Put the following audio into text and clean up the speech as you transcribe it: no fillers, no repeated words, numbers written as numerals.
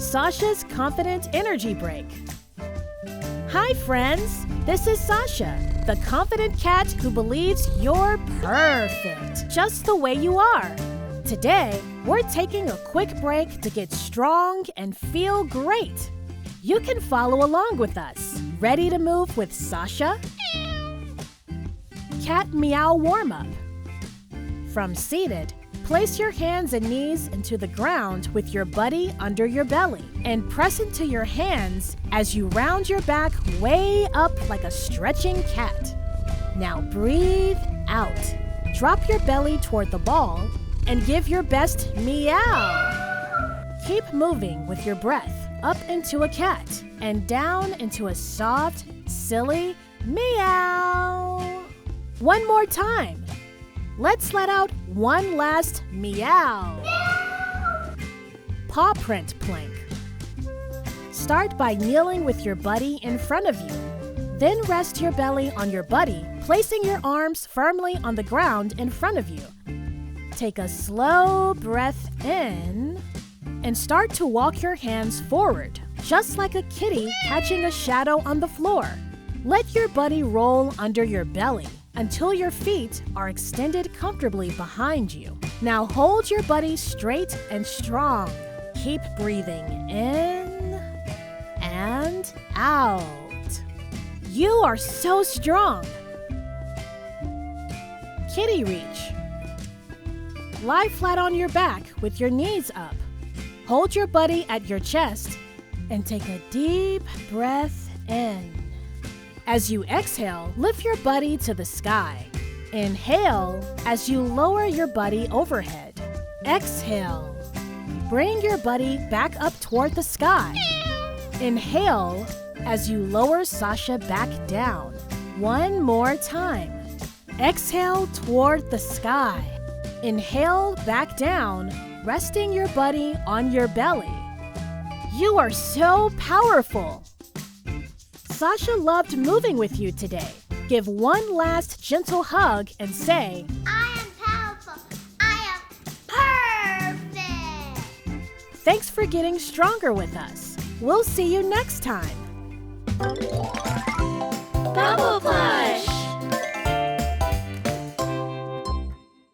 Sasha's Confident Energy Break. Hi friends, this is Sasha, the confident cat who believes you're perfect, just the way you are. Today, we're taking a quick break to get strong and feel great. You can follow along with us. Ready to move with Sasha? Cat Meow Warm-Up. From seated, place your hands and knees into the ground with your buddy under your belly and press into your hands as you round your back way up like a stretching cat. Now breathe out. Drop your belly toward the ball and give your best meow. Keep moving with your breath up into a cat and down into a soft, silly meow. One more time. Let's let out one last meow. Paw print plank. Start by kneeling with your buddy in front of you. Then rest your belly on your buddy, placing your arms firmly on the ground in front of you. Take a slow breath in and start to walk your hands forward, just like a kitty catching a shadow on the floor. Let your buddy roll under your belly until your feet are extended comfortably behind you. Now hold your buddy straight and strong. Keep breathing in and out. You are so strong. Kitty reach. Lie flat on your back with your knees up. Hold your buddy at your chest and take a deep breath in. As you exhale, lift your buddy to the sky. Inhale as you lower your buddy overhead. Exhale. Bring your buddy back up toward the sky. Inhale as you lower Sasha back down. One more time. Exhale toward the sky. Inhale back down, resting your buddy on your belly. You are so powerful. Sasha loved moving with you today. Give one last gentle hug and say, I am powerful. I am perfect. Thanks for getting stronger with us. We'll see you next time. BubblePlush.